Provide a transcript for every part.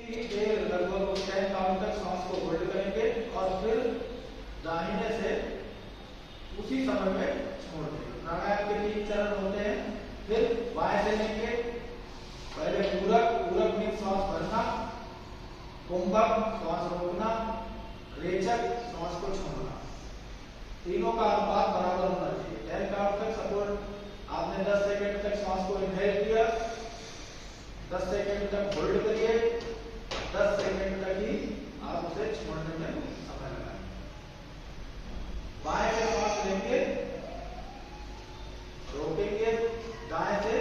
देर लगभग उस 10 काउंट तक सांस को होल्ड करेंगे और फिर दाहिने से उसी समय में छोड़ देंगे। प्राणायाम के 3 चरण होते हैं। फिर बाएं से लेंगे, पहले पूरक में श्वास भरना, कुंभक श्वास रोकना, रेचक श्वास को छोड़ना। तीनों का अनुपात बराबर होना चाहिए। 10 काउंट तक सपोर्ट आपने 10 सेकंड तक श्वास को इनहेल किया, 10 सेकंड तक होल्ड करिए, 10 सेकंड तक ही आप उसे छोड़ने में समय लगाएं। बाएं से श्वास लेंगे, रोकेंगे, दाएं से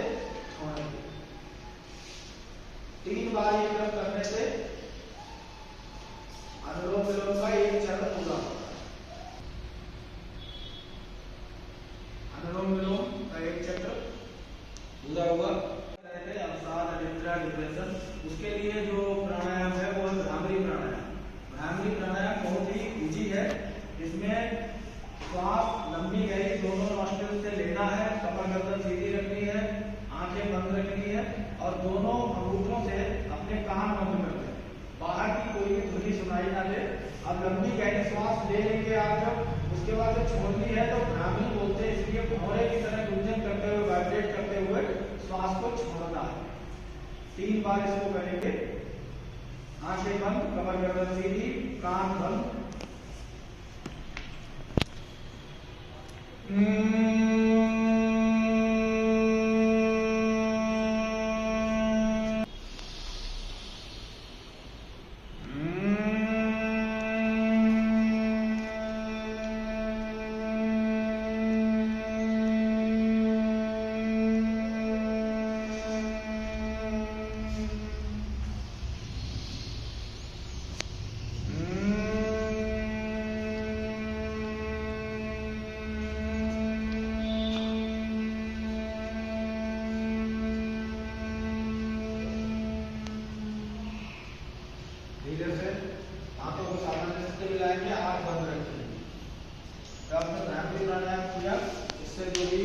छोड़ेंगे। 3 बार ये क्रम करने से अनुलोम विलोम का एक चरण पूरा होगा। अनुलोम विलोम का एक चक्र पूरा हुआ। उसके लिए जो प्राणायाम है वो भ्रामरी प्राणायाम। भ्रामरी प्राणायाम बहुत ही इजी है। इसमें श्वास लंबी गहरी दोनों नॉस्ट्रिल से लेना है, कपाल गर्दन सीधी रखनी है, आंखें बंद रखनी है और दोनों अंगूठों से अपने कान बंद कर दें, बाहर की कोई भी ध्वनि सुनाई ना दे। अब लंबी गहरी श्वास ले लेंगे आप, जब उसके बाद जब छोड़नी है तो भ्रामरी बोलते हैं, इसलिए भौरे की तरह गुंजन करते हुए, वाइब्रेट करते हुए श्वास को छोड़ना है। 3 बार इसको करेंगे। आंखें बंद, कमर गर्दन सीधी, कान बंद। धीरे से आंखों को सामान्य स्थिति में लाएंगे, आंख बंद रखेंगे। जब आपने भ्रामरी प्राणायाम किया, इससे जो भी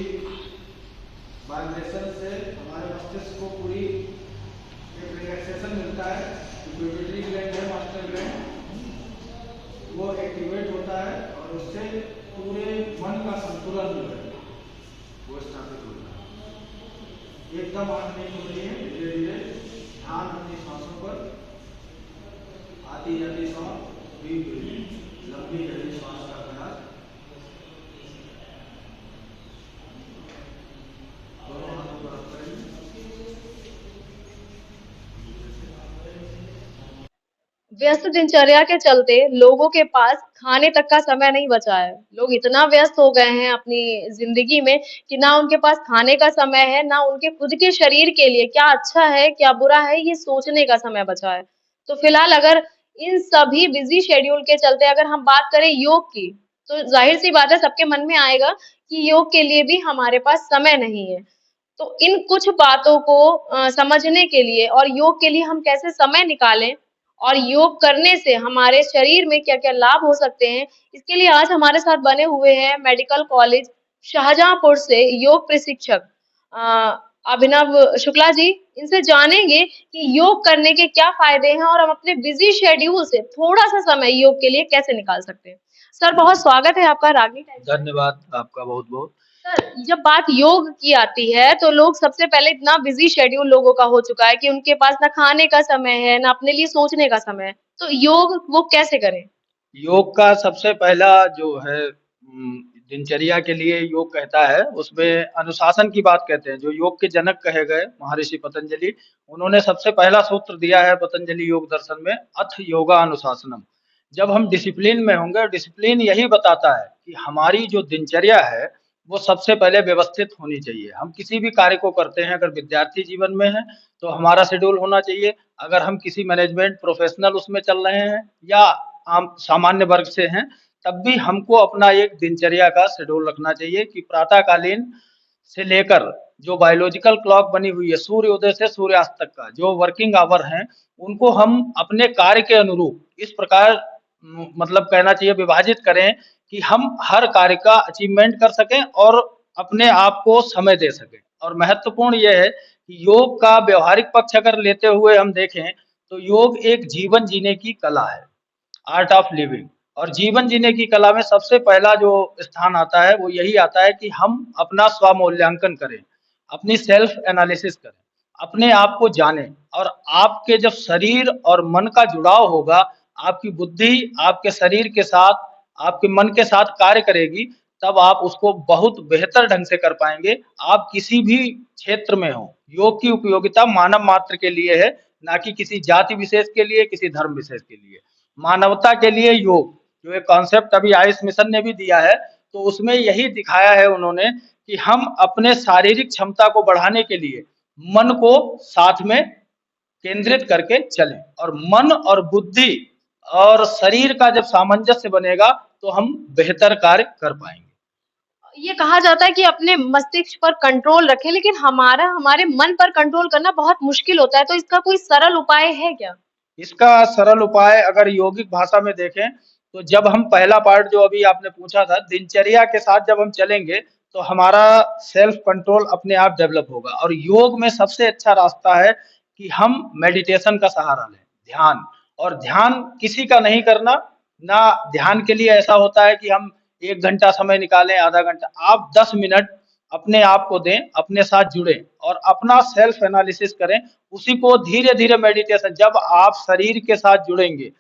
वाइब्रेशन से हमारे मस्तिष्क को पूरी एक रिलैक्सेशन मिलता है। पिट्यूटरी ग्लैंड है, मास्टर ग्लैंड, वो एक्टिवेट होता है और उससे पूरे मन का संतुलन जो है वो स्थापित होता है। एकदम आंख नहीं खोलनी है, धीरे धीरे ध्यान अपनी सांसों पर। आती जाती सांस, लंबी गहरी सांस का अभ्यास। दोनों हाथों पर रख करें। व्यस्त दिनचर्या के चलते लोगों के पास खाने तक का समय नहीं बचा है। लोग इतना व्यस्त हो गए हैं अपनी जिंदगी में कि ना उनके पास खाने का समय है, ना उनके खुद के शरीर के लिए क्या अच्छा है, क्या बुरा है, ये सोचने का समय बचा है। तो फिलहाल अगर इन सभी बिजी शेड्यूल के चलते अगर हम बात करें योग की, तो जाहिर सी बात है सबके मन में आएगा कि योग के लिए भी हमारे पास समय नहीं है। तो इन कुछ बातों को समझने के लिए और योग के लिए हम कैसे समय निकालें और योग करने से हमारे शरीर में क्या-क्या लाभ हो सकते हैं, इसके लिए आज हमारे साथ बने हुए हैं मेडिकल कॉलेज शाहजहांपुर से योग प्रशिक्षक अभिनव शुक्ला जी। इनसे जानेंगे कि योग करने के क्या फायदे हैं और हम अपने बिजी शेड्यूल से थोड़ा सा समय योग के लिए कैसे निकाल सकते हैं। सर बहुत स्वागत है आपका रागनी टाइम्स में। धन्यवाद आपका बहुत बहुत। सर जब बात योग की आती है तो लोग सबसे पहले इतना बिजी शेड्यूल लोगों का हो चुका है कि उनके पास ना खाने का समय है, ना अपने लिए सोचने का समय है। तो योग वो कैसे करें? योग का सबसे पहला जो है दिनचर्या के लिए योग कहता है, उसमें अनुशासन की बात कहते हैं। जो योग के जनक कहे गए महर्षि पतंजलि, उन्होंने सबसे पहला सूत्र दिया है पतंजलि योग दर्शन में, अथ योगा अनुशासनम। जब हम डिसिप्लिन में होंगे, डिसिप्लिन यही बताता है कि हमारी जो दिनचर्या है वो सबसे पहले व्यवस्थित होनी चाहिए। हम किसी भी कार्य को करते हैं, अगर विद्यार्थी जीवन में है तो हमारा शेड्यूल होना चाहिए। अगर हम किसी मैनेजमेंट प्रोफेशनल उसमें चल रहे हैं या आम सामान्य वर्ग से हैं, तब भी हमको अपना एक दिनचर्या का शेड्यूल रखना चाहिए कि प्रातःकालीन से लेकर जो बायोलॉजिकल क्लॉक बनी हुई है, सूर्योदय से सूर्यास्त तक का जो वर्किंग आवर हैं, उनको हम अपने कार्य के अनुरूप इस प्रकार मतलब कहना चाहिए विभाजित करें कि हम हर कार्य का अचीवमेंट कर सकें और अपने आप को समय दे सकें। और महत्वपूर्ण यह है कि योग का व्यवहारिक पक्ष अगर लेते हुए हम देखें तो योग एक जीवन जीने की कला है, आर्ट ऑफ लिविंग। और जीवन जीने की कला में सबसे पहला जो स्थान आता है वो यही आता है कि हम अपना स्वमूल्यांकन करें, अपनी सेल्फ एनालिसिस करें, अपने आप को जानें। और आपके जब शरीर और मन का जुड़ाव होगा, आपकी बुद्धि आपके शरीर के साथ, आपके मन के साथ कार्य करेगी, तब आप उसको बहुत बेहतर ढंग से कर पाएंगे। आप किसी भी क्षेत्र में हो, योग की उपयोगिता मानव मात्र के लिए है, ना कि किसी जाति विशेष के लिए, किसी धर्म विशेष के लिए। मानवता के लिए योग, जो एक कॉन्सेप्ट अभी आयुष मिशन ने भी दिया है, तो उसमें यही दिखाया है उन्होंने कि हम अपने शारीरिक क्षमता को बढ़ाने के लिए मन को साथ में केंद्रित करके चलें। और मन और बुद्धि और शरीर का जब सामंजस्य बनेगा तो हम बेहतर कार्य कर पाएंगे। ये कहा जाता है कि अपने मस्तिष्क पर कंट्रोल रखें, लेकिन हमारे मन पर कंट्रोल करना बहुत मुश्किल होता है, तो इसका कोई सरल उपाय है क्या? इसका सरल उपाय अगर यौगिक भाषा में देखें तो जब हम पहला पार्ट जो अभी आपने पूछा था, दिनचर्या के साथ जब हम चलेंगे तो हमारा सेल्फ कंट्रोल अपने आप डेवलप होगा। और योग में सबसे अच्छा रास्ता है कि हम मेडिटेशन का सहारा लें, ध्यान। और ध्यान किसी का नहीं करना, ना ध्यान के लिए ऐसा होता है कि हम 1 घंटा समय निकालें, आधा घंटा। आप 10 मिनट अपने आप को दें, अपने साथ जुड़ें और अपना सेल्फ एनालिसिस करें। उसी को धीरे धीरे मेडिटेशन, जब आप शरीर के साथ जुड़ेंगे,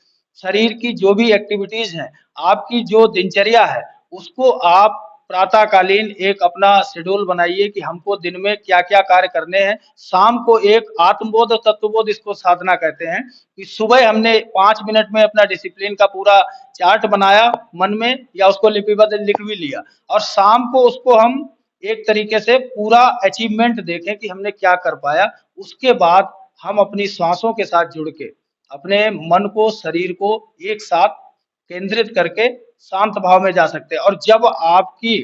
शरीर की जो भी एक्टिविटीज हैं, आपकी जो दिनचर्या है, उसको आप प्रातःकालीन एक अपना शेड्यूल बनाइए कि हमको दिन में क्या क्या कार्य करने हैं। शाम को एक आत्मबोध और तत्वबोध, इसको साधना कहते हैं, कि सुबह हमने 5 मिनट में अपना डिसिप्लिन का पूरा चार्ट बनाया मन में, या उसको लिपिबद्ध लिख भी लिया, और शाम को उसको हम एक तरीके से पूरा अचीवमेंट देखें कि हमने क्या कर पाया। उसके बाद हम अपनी श्वासों के साथ जुड़ के अपने मन को, शरीर को एक साथ केंद्रित करके शांत भाव में जा सकते हैं। और जब आपकी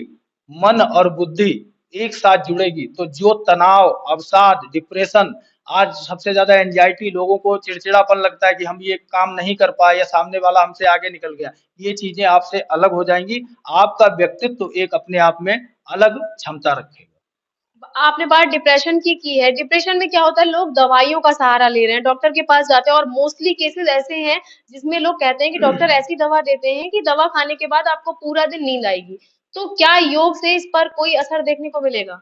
मन और बुद्धि एक साथ जुड़ेगी तो जो तनाव, अवसाद, डिप्रेशन, आज सबसे ज्यादा एंजाइटी, लोगों को चिड़चिड़ापन लगता है कि हम ये काम नहीं कर पाए या सामने वाला हमसे आगे निकल गया, ये चीजें आपसे अलग हो जाएंगी। आपका व्यक्तित्व एक अपने आप में अलग क्षमता रखेगा। आपने बात डिप्रेशन की है। डिप्रेशन में क्या होता है, लोग दवाइयों का सहारा ले रहे हैं, डॉक्टर के पास जाते हैं, और मोस्टली केसेस ऐसे हैं जिसमें लोग कहते हैं कि डॉक्टर ऐसी दवा देते हैं कि दवा खाने के बाद आपको पूरा दिन नींद आएगी। तो क्या योग से इस पर कोई असर देखने को मिलेगा?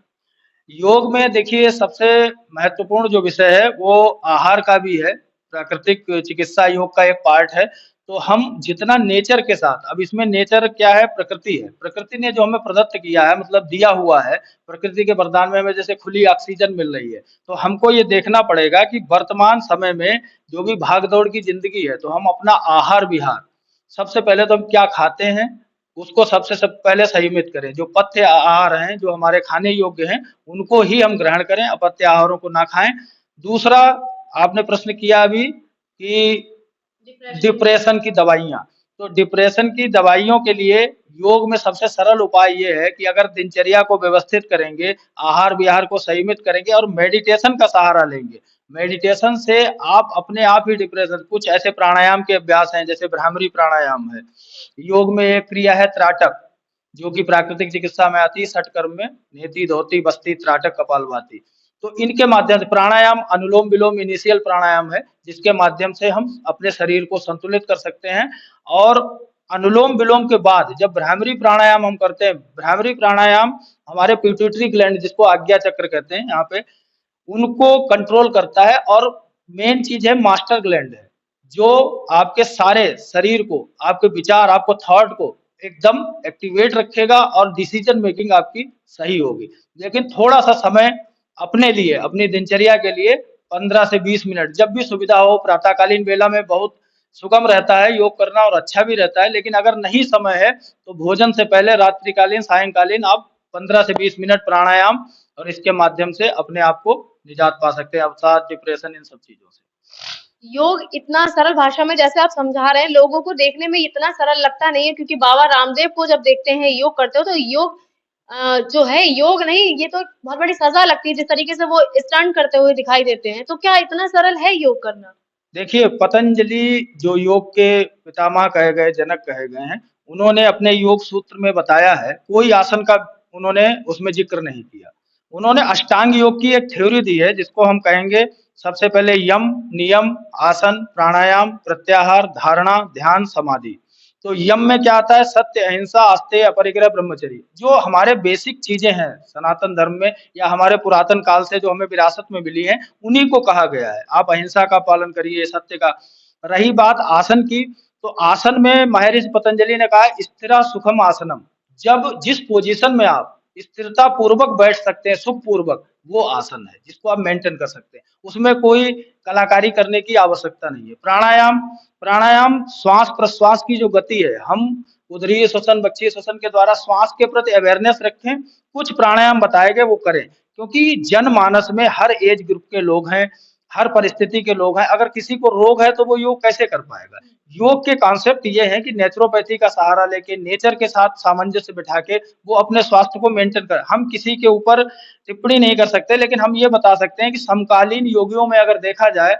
योग में देखिए सबसे महत्वपूर्ण जो विषय है वो आहार का भी है। प्राकृतिक चिकित्सा योग का एक पार्ट है। तो हम जितना नेचर के साथ, अब इसमें नेचर क्या है, प्रकृति है। प्रकृति ने जो हमें प्रदत्त किया है, मतलब दिया हुआ है, प्रकृति के वरदान में हमें जैसे खुली ऑक्सीजन मिल रही है, तो हमको ये देखना पड़ेगा कि वर्तमान समय में जो भी भागदौड़ की जिंदगी है, तो हम अपना आहार विहार, सबसे पहले तो हम क्या खाते हैं उसको सबसे सब पहले संयमित करें। जो पथ्य आहार हैं, जो हमारे खाने योग्य हैं, उनको ही हम ग्रहण करें, अपत्य आहारों को ना खाएं। दूसरा, आपने प्रश्न किया अभी कि डिप्रेशन। डिप्रेशन की दवाइयाँ, तो डिप्रेशन की दवाइयों के लिए योग में सबसे सरल उपाय ये है कि अगर दिनचर्या को व्यवस्थित करेंगे, आहार विहार को संयमित करेंगे और मेडिटेशन का सहारा लेंगे, मेडिटेशन से आप अपने आप ही डिप्रेशन, कुछ ऐसे प्राणायाम के अभ्यास हैं जैसे भ्रामरी प्राणायाम है। योग में एक क्रिया है त्राटक, जो कि प्राकृतिक चिकित्सा में आती है, षटकर्म में नेति धोती बस्ती त्राटक कपालभाति। तो इनके माध्यम से प्राणायाम, अनुलोम विलोम इनिशियल प्राणायाम है, जिसके माध्यम से हम अपने शरीर को संतुलित कर सकते हैं। और अनुलोम विलोम के बाद जब भ्रामरी प्राणायाम हम करते हैं, भ्रामरी प्राणायाम हमारे पिट्यूटरी ग्लैंड, जिसको आज्ञा चक्र कहते हैं यहाँ पे, उनको कंट्रोल करता है। और मेन चीज है मास्टर ग्लैंड है, जो आपके सारे शरीर को, आपके विचार, आपको थॉट को एकदम एक्टिवेट रखेगा और डिसीजन मेकिंग आपकी सही होगी। लेकिन थोड़ा सा समय अपने लिए, अपनी दिनचर्या के लिए 15 से 20 मिनट जब भी सुविधा हो, प्रातःकालीन बेला में बहुत सुगम रहता है योग करना और अच्छा भी रहता है। लेकिन अगर नहीं समय है तो भोजन से पहले रात्रिकालीन, सायंकालीन आप 15 से 20 मिनट प्राणायाम, और इसके माध्यम से अपने आप को निजात पा सकते हैं अवसाद, डिप्रेशन, इन सब चीजों से। योग इतना सरल भाषा में जैसे आप समझा रहे हैं, लोगों को देखने में इतना सरल लगता नहीं है, क्योंकि बाबा रामदेव को जब देखते हैं योग करते हो तो योग जो है योग नहीं, ये तो बहुत बड़ी सजा लगती है जिस तरीके से वो स्टंट करते हुए दिखाई देते हैं। तो क्या इतना सरल है योग करना? देखिए, पतंजलि जो योग के पितामह कहे गए, जनक कहे गए हैं, उन्होंने अपने योग सूत्र में बताया है, कोई आसन का उन्होंने उसमें जिक्र नहीं किया। उन्होंने अष्टांग योग की एक थ्योरी दी है, जिसको हम कहेंगे सबसे पहले यम, नियम, आसन, प्राणायाम, प्रत्याहार, धारणा, ध्यान, समाधि। तो यम में क्या आता है? सत्य, अहिंसा, आस्तेय, अपरिग्रह, ब्रह्मचर्य। जो हमारे बेसिक चीजें हैं सनातन धर्म में या हमारे पुरातन काल से जो हमें विरासत में मिली है, उन्हीं को कहा गया है। आप अहिंसा का पालन करिए, सत्य का। रही बात आसन की, तो आसन में महर्षि पतंजलि ने कहा स्थिरा सुखम आसनम। जब जिस पोजीशन में आप स्थिरता पूर्वक बैठ सकते हैं, सुख पूर्वक, वो आसन है जिसको आप मेंटेन कर सकते हैं। उसमें कोई कलाकारी करने की आवश्यकता नहीं है। प्राणायाम, प्राणायाम श्वास प्रश्वास की जो गति है, हम उदरीय श्वसन, बक्षीय श्वसन के द्वारा श्वास के प्रति अवेयरनेस रखें। कुछ प्राणायाम बताए गए वो करें, क्योंकि जनमानस में हर एज ग्रुप के लोग हैं, हर परिस्थिति के लोग हैं। अगर किसी को रोग है तो वो योग कैसे कर पाएगा? योग के कॉन्सेप्ट ये है कि नेचुरोपैथी का सहारा लेके, नेचर के साथ सामंजस्य बिठा के वो अपने स्वास्थ्य को मेंटेन कर। हम किसी के ऊपर टिप्पणी नहीं कर सकते, लेकिन हम ये बता सकते हैं कि समकालीन योगियों में अगर देखा जाए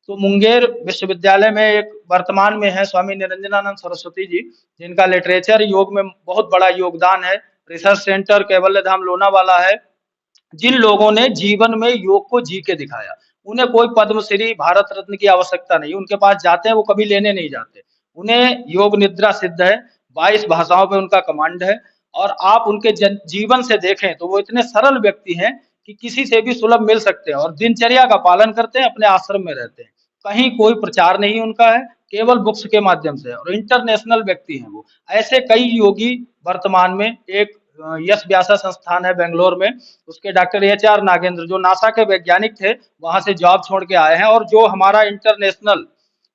तो मुंगेर विश्वविद्यालय में एक वर्तमान में है स्वामी निरंजनानंद सरस्वती जी, जिनका लिटरेचर योग में बहुत बड़ा योगदान है। रिसर्च सेंटर कैवल्य धाम लोनावाला है। जिन लोगों ने जीवन में योग को जी के दिखाया, उन्हें कोई पद्मश्री, भारत रत्न की आवश्यकता नहीं। उनके पास जाते हैं, वो कभी लेने नहीं जाते। उन्हें योग निद्रा सिद्ध है, 22 भाषाओं पे उनका कमांड है। और आप उनके जीवन से देखें तो वो इतने सरल व्यक्ति हैं कि किसी से भी सुलभ मिल सकते हैं, और दिनचर्या का पालन करते हैं, अपने आश्रम में रहते हैं। कहीं कोई प्रचार नहीं उनका है, केवल बुक्स के माध्यम से, और इंटरनेशनल व्यक्ति हैं वो। ऐसे कई योगी वर्तमान में, एक यश व्यासा संस्थान है बेंगलोर में, उसके डॉक्टर HR नागेंद्र, जो नासा के वैज्ञानिक थे, वहां से जॉब छोड़ के आए हैं। और जो हमारा इंटरनेशनल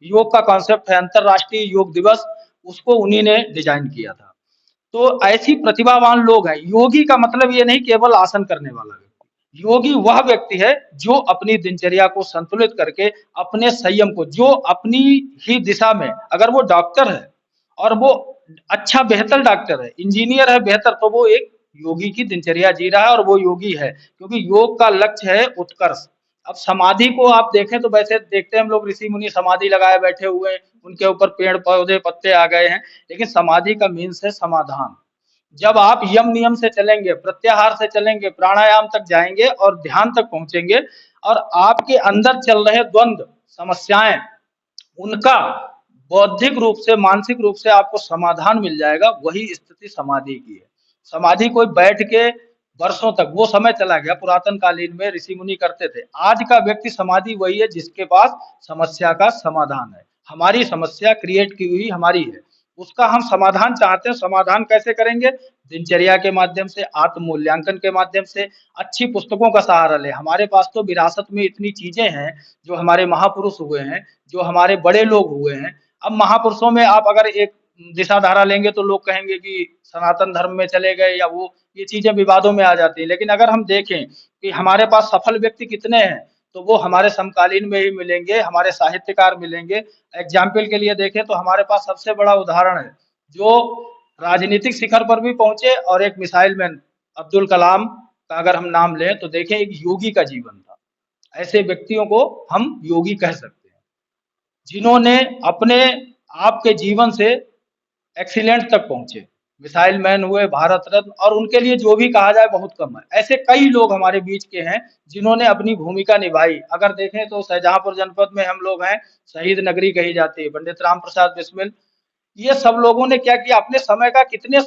योग का कॉन्सेप्ट है, अंतरराष्ट्रीय योग दिवस, उसको उन्हीं ने डिजाइन किया था। तो ऐसी प्रतिभावान लोग हैं। योगी का मतलब ये नहीं केवल आसन करने वाला व्यक्ति। योगी वह व्यक्ति है जो अपनी दिनचर्या को संतुलित करके, अपने संयम को, जो अपनी ही दिशा में, अगर वो डॉक्टर है और वो अच्छा बेहतर डॉक्टर है, इंजीनियर है बेहतर, तो वो एक योगी की दिनचर्या जी रहा है और वो योगी है, क्योंकि योग का लक्ष्य है उत्कर्ष। अब समाधि को आप देखें तो वैसे देखते हैं हम लोग, ऋषि मुनि समाधि लगाए बैठे हुए हैं, उनके ऊपर पेड़ पौधे पत्ते आ गए हैं, लेकिन समाधि का मीन्स है समाधान। जब आप यम नियम से चलेंगे, प्रत्याहार से चलेंगे, प्राणायाम तक जाएंगे और ध्यान तक पहुंचेंगे, और आपके अंदर चल रहे द्वंद्व, समस्याएं, उनका बौद्धिक रूप से, मानसिक रूप से आपको समाधान मिल जाएगा। वही स्थिति समाधि की है। समाधि कोई बैठ के वर्षों तक, वो समय चला गया। पुरातन कालीन में ऋषि मुनि करते थे। आज का व्यक्ति समाधि वही है जिसके पास समस्या का समाधान है। हमारी समस्या क्रिएट की हुई हमारी है, उसका हम समाधान चाहते हैं। समाधान कैसे करेंगे? दिनचर्या के माध्यम से, आत्म मूल्यांकन के माध्यम से, अच्छी पुस्तकों का सहारा ले। हमारे पास तो विरासत में इतनी चीजें हैं, जो हमारे महापुरुष हुए हैं, जो हमारे बड़े लोग हुए हैं। अब महापुरुषों में आप अगर एक दिशा धारा लेंगे तो लोग कहेंगे कि सनातन धर्म में चले गए, या वो, ये चीजें विवादों में आ जाती है। लेकिन अगर हम देखें कि हमारे पास सफल व्यक्ति कितने हैं, तो वो हमारे समकालीन में ही मिलेंगे, हमारे साहित्यकार मिलेंगे। एग्जाम्पल के लिए देखें तो हमारे पास सबसे बड़ा उदाहरण है, जो राजनीतिक शिखर पर भी पहुंचे, और एक मिसाइल मैन अब्दुल कलाम का अगर हम नाम लें तो देखें एक योगी का जीवन था। ऐसे व्यक्तियों को हम योगी कह सकते हैं, जिन्होंने अपने आप के जीवन से एक्सीलेंट तक पहुंचे। मिसाइल मैन हुए, भारत रत्न, और उनके लिए जो भी कहा जाए बहुत कम है। ऐसे कई लोग हमारे बीच के हैं जिन्होंने अपनी भूमिका निभाई। अगर देखें तो शाहजहांपुर जनपद में हम लोग हैं, शहीद नगरी कही जाती है, पंडित राम प्रसाद बिस्मिल। ये सब लोगों ने क्या किया? अपने समय का कितने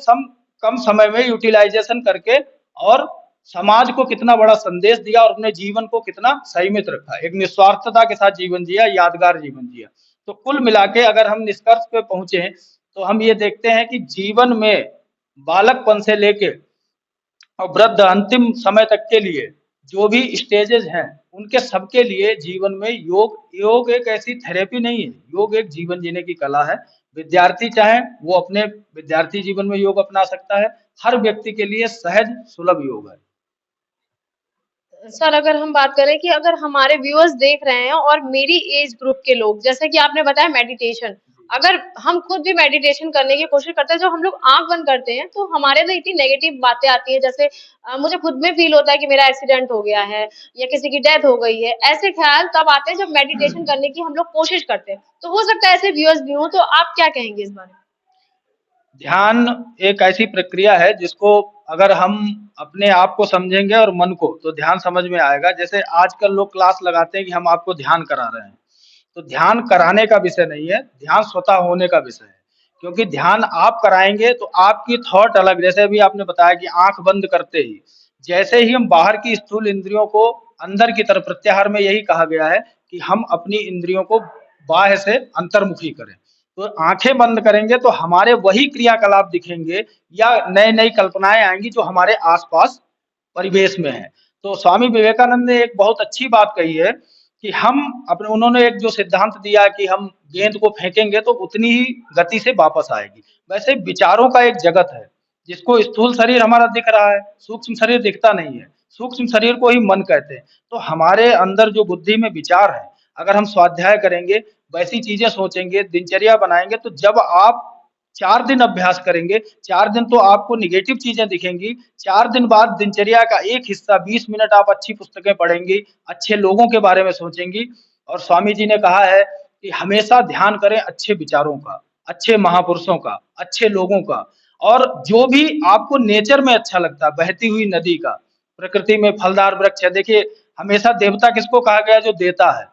कम समय में यूटिलाइजेशन करके, और समाज को कितना बड़ा संदेश दिया, और अपने जीवन को कितना संयमित रखा, एक निस्वार्थता के साथ जीवन जिया, यादगार जीवन जिया। तो कुल मिला के अगर हम निष्कर्ष पे पहुंचे तो हम ये देखते हैं कि जीवन में बालकपन से लेके और वृद्ध अंतिम समय तक के लिए जो भी स्टेजेस हैं, उनके सबके लिए जीवन में योग एक ऐसी थेरेपी नहीं है। योग एक जीवन जीने की कला है। विद्यार्थी चाहे वो अपने विद्यार्थी जीवन में योग अपना सकता है। हर व्यक्ति के लिए सहज सुलभ योग है। सर, अगर हम बात करें कि अगर हमारे व्यूअर्स देख रहे हैं और मेरी एज ग्रुप के लोग, जैसे कि आपने बताया मेडिटेशन, अगर हम खुद भी मेडिटेशन करने की कोशिश करते हैं, जब हम लोग आंख बंद करते हैं तो हमारे अंदर इतनी नेगेटिव बातें आती हैं, जैसे मुझे खुद में फील होता है कि मेरा एक्सीडेंट हो गया है या किसी की डेथ हो गई है। ऐसे ख्याल तब आते हैं जब मेडिटेशन करने की हम लोग कोशिश करते हैं। तो हो सकता है ऐसे व्यूअर्स भी हों, तो आप क्या कहेंगे इस बारे में? ध्यान एक ऐसी प्रक्रिया है जिसको अगर हम अपने आप को समझेंगे और मन को, तो ध्यान समझ में आएगा। जैसे आजकल लोग क्लास लगाते हैं कि हम आपको ध्यान करा रहे हैं, तो ध्यान कराने का विषय नहीं है, ध्यान स्वतः होने का विषय है। क्योंकि ध्यान आप कराएंगे तो आपकी थॉट अलग, जैसे अभी आपने बताया कि आंख बंद करते ही, जैसे ही हम बाहर की स्थूल इंद्रियों को अंदर की तरफ, प्रत्याहार में यही कहा गया है कि हम अपनी इंद्रियों को बाह्य से अंतर्मुखी करें। तो आंखें बंद करेंगे तो हमारे वही क्रियाकलाप दिखेंगे या नई नई कल्पनाएं आएंगी जो हमारे आसपास परिवेश में है। तो स्वामी विवेकानंद ने एक बहुत अच्छी बात कही है कि हम अपने, उन्होंने एक जो सिद्धांत दिया कि हम गेंद को फेंकेंगे तो उतनी ही गति से वापस आएगी। वैसे विचारों का एक जगत है जिसको स्थूल शरीर हमारा दिख रहा है, सूक्ष्म शरीर दिखता नहीं है, सूक्ष्म शरीर को ही मन कहते हैं। तो हमारे अंदर जो बुद्धि में विचार है, अगर हम स्वाध्याय करेंगे, वैसी चीजें सोचेंगे, दिनचर्या बनाएंगे, तो जब आप 4 दिन अभ्यास करेंगे, 4 दिन तो आपको निगेटिव चीजें दिखेंगी, 4 दिन बाद दिनचर्या का एक हिस्सा 20 मिनट आप अच्छी पुस्तकें पढ़ेंगी, अच्छे लोगों के बारे में सोचेंगी। और स्वामी जी ने कहा है कि हमेशा ध्यान करें अच्छे विचारों का, अच्छे महापुरुषों का, अच्छे लोगों का, और जो भी आपको नेचर में अच्छा लगता है, बहती हुई नदी का, प्रकृति में फलदार वृक्ष है। देखिए, हमेशा देवता किसको कहा गया? जो देता है।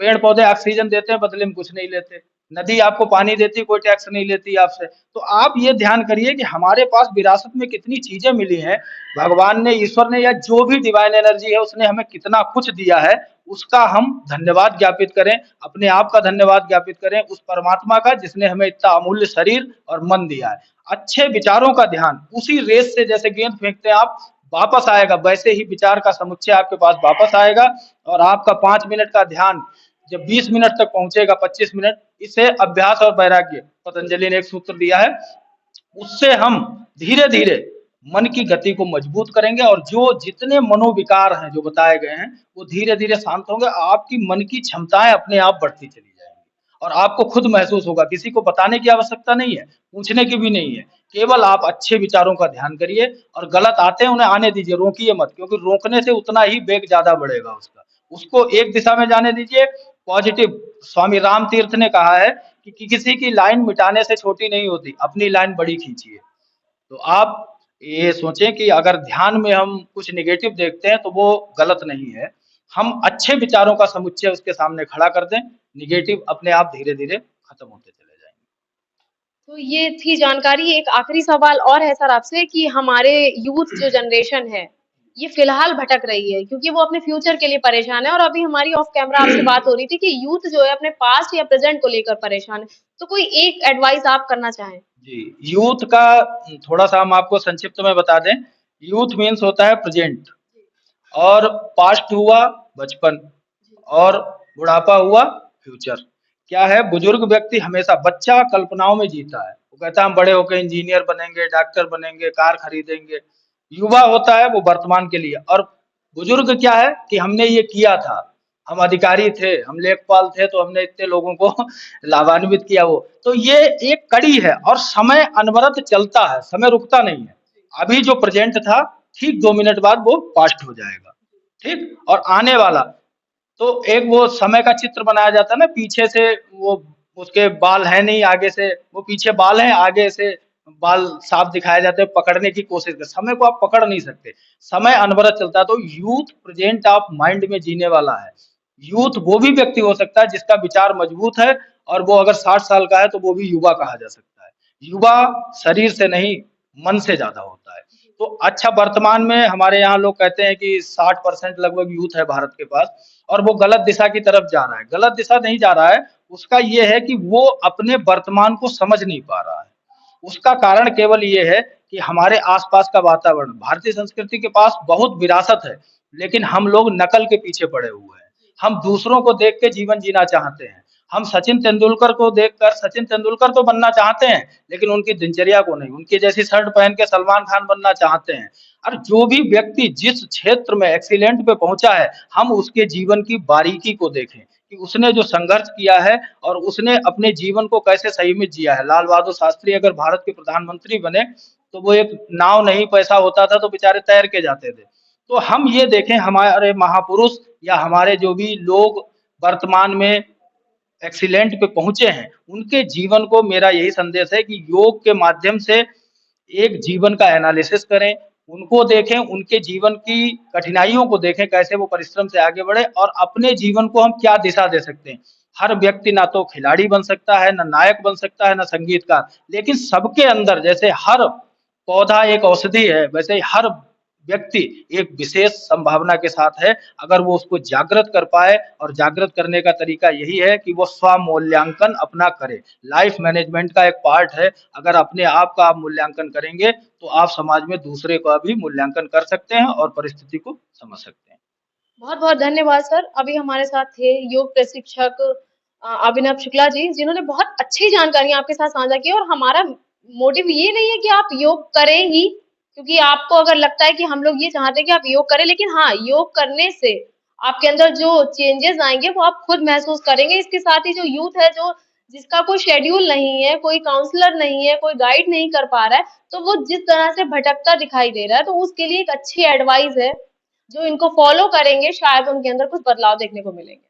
पेड़ पौधे ऑक्सीजन देते हैं, बदले में कुछ नहीं लेते। नदी आपको पानी देती है, कोई टैक्स नहीं लेती आपसे। तो आप ये ध्यान करिए कि हमारे पास विरासत में कितनी चीजें मिली हैं, भगवान ने, ईश्वर ने, या जो भी डिवाइन एनर्जी है उसने हमें कितना कुछ दिया है, उसका हम धन्यवाद ज्ञापित करें, अपने आप का धन्यवाद ज्ञापित करें, उस परमात्मा का जिसने हमें इतना अमूल्य शरीर और मन दिया है। अच्छे विचारों का ध्यान, उसी रेस से जैसे गेंद फेंकते हैं आप, वापस आएगा, वैसे ही विचार का समुच्चय आपके पास वापस आएगा। और आपका 5 मिनट का ध्यान जब 20 मिनट तक पहुंचेगा, 25 मिनट, इसे अभ्यास और वैराग्य, पतंजलि ने एक सूत्र दिया है, उससे हम धीरे धीरे मन की गति को मजबूत करेंगे। और जो जितने मनोविकार हैं जो बताए गए हैं, वो धीरे धीरे शांत होंगे। आपकी मन की क्षमताएं अपने आप बढ़ती चली जाएंगी और आपको खुद महसूस होगा। किसी को बताने की आवश्यकता नहीं है, पूछने की भी नहीं है, केवल आप अच्छे विचारों का ध्यान करिए और गलत आते हैं उन्हें आने दीजिए, रोकिए मत, क्योंकि रोकने से उतना ही वेग ज्यादा बढ़ेगा उसका। उसको एक दिशा में जाने दीजिए, पॉजिटिव। स्वामी राम तीर्थ ने कहा है कि किसी की लाइन मिटाने से छोटी नहीं होती, अपनी लाइन बड़ी खींचिए। तो आप ये सोचें कि अगर ध्यान में हम कुछ नेगेटिव देखते हैं तो वो गलत नहीं है, हम अच्छे विचारों का समुच्चय उसके सामने खड़ा कर दें, नेगेटिव अपने आप धीरे धीरे खत्म होते चले जाएंगे। तो ये थी जानकारी। एक आखिरी सवाल और है सर आपसे कि हमारे यूथ जो जनरेशन है, ये फिलहाल भटक रही है क्योंकि वो अपने फ्यूचर के लिए परेशान है, और अभी हमारी ऑफ कैमरा आपसे बात हो रही थी कि यूथ जो है अपने पास्ट या प्रेजेंट को लेकर परेशान है। तो कोई एक एडवाइस आप करना चाहें? जी, यूथ का थोड़ा सा हम आपको संक्षिप्त में बता दें। यूथ मीन्स होता है प्रेजेंट, और पास्ट हुआ बचपन, और बुढ़ापा हुआ फ्यूचर। क्या है, बुजुर्ग व्यक्ति हमेशा, बच्चा कल्पनाओं में जीता है, वो कहता है हम बड़े होकर इंजीनियर बनेंगे, डॉक्टर बनेंगे, कार खरीदेंगे। युवा होता है वो वर्तमान के लिए, और बुजुर्ग क्या है कि हमने ये किया था, हम अधिकारी थे, हम लेखपाल थे, तो हमने इतने लोगों को लाभान्वित किया। वो तो ये एक कड़ी है, और समय अनवरत चलता है, समय रुकता नहीं है। अभी जो प्रेजेंट था, ठीक 2 मिनट बाद वो पास्ट हो जाएगा, ठीक। और आने वाला, तो एक वो समय का चित्र बनाया जाता है ना, पीछे से वो, उसके बाल है नहीं, आगे से वो, पीछे बाल हैं, आगे से बाल साफ दिखाए जाते हैं, पकड़ने की कोशिश कर, समय को आप पकड़ नहीं सकते, समय अनवरत चलता है। तो यूथ प्रेजेंट ऑफ माइंड में जीने वाला है। यूथ वो भी व्यक्ति हो सकता है जिसका विचार मजबूत है, और वो अगर 60 साल का है तो वो भी युवा कहा जा सकता है। युवा शरीर से नहीं, मन से ज्यादा होता है। तो अच्छा, वर्तमान में हमारे यहाँ लोग कहते हैं कि 60% लगभग यूथ है भारत के पास, और वो गलत दिशा की तरफ जा रहा है। गलत दिशा नहीं जा रहा है, उसका ये है कि वो अपने वर्तमान को समझ नहीं पा रहा है। उसका कारण केवल ये है कि हमारे आसपास का वातावरण, भारतीय संस्कृति के पास बहुत विरासत है, लेकिन हम लोग नकल के पीछे पड़े हुए हैं। हम दूसरों को देख के जीवन जीना चाहते हैं। हम सचिन तेंदुलकर को देखकर सचिन तेंदुलकर तो बनना चाहते हैं, लेकिन उनकी दिनचर्या को नहीं, उनकी जैसी शर्ट पहन के सलमान खान बनना चाहते हैं। और जो भी व्यक्ति जिस क्षेत्र में एक्सीलेंट पे पहुंचा है, हम उसके जीवन की बारीकी को देखें कि उसने जो संघर्ष किया है और उसने अपने जीवन को कैसे संयमित जिया है। लाल बहादुर शास्त्री अगर भारत के प्रधानमंत्री बने तो वो एक नाव नहीं पैसा होता था तो बेचारे तैर के जाते थे। तो हम ये देखें, हमारे महापुरुष या हमारे जो भी लोग वर्तमान में एक्सीलेंट पे पहुंचे हैं, उनके जीवन को, मेरा यही संदेश है कि योग के माध्यम से एक जीवन का एनालिसिस करें, उनको देखें, उनके जीवन की कठिनाइयों को देखें, कैसे वो परिश्रम से आगे बढ़े और अपने जीवन को हम क्या दिशा दे सकते हैं। हर व्यक्ति ना तो खिलाड़ी बन सकता है, ना नायक बन सकता है, ना संगीतकार, लेकिन सबके अंदर जैसे हर पौधा एक औषधि है, वैसे ही हर व्यक्ति एक विशेष संभावना के साथ है। अगर वो उसको जागृत कर पाए, और जागृत करने का तरीका यही है कि वो स्व मूल्यांकन अपना करे। लाइफ मैनेजमेंट का एक पार्ट है। अगर अपने आप का आप मूल्यांकन करेंगे तो आप समाज में दूसरे का भी मूल्यांकन कर सकते हैं और परिस्थिति को समझ सकते हैं। बहुत बहुत धन्यवाद सर। अभी हमारे साथ थे योग प्रशिक्षक अभिनव शुक्ला जी, जिन्होंने बहुत अच्छी जानकारी आपके साथ साझा की। और हमारा मोटिव ये नहीं है कि आप योग करें ही, क्योंकि आपको अगर लगता है कि हम लोग ये चाहते हैं कि आप योग करें, लेकिन हाँ, योग करने से आपके अंदर जो चेंजेस आएंगे वो आप खुद महसूस करेंगे। इसके साथ ही जो यूथ है, जो जिसका कोई शेड्यूल नहीं है, कोई काउंसलर नहीं है, कोई गाइड नहीं कर पा रहा है, तो वो जिस तरह से भटकता दिखाई दे रहा है, तो उसके लिए एक अच्छी एडवाइस है। जो इनको फॉलो करेंगे शायद उनके अंदर कुछ बदलाव देखने को मिलेंगे।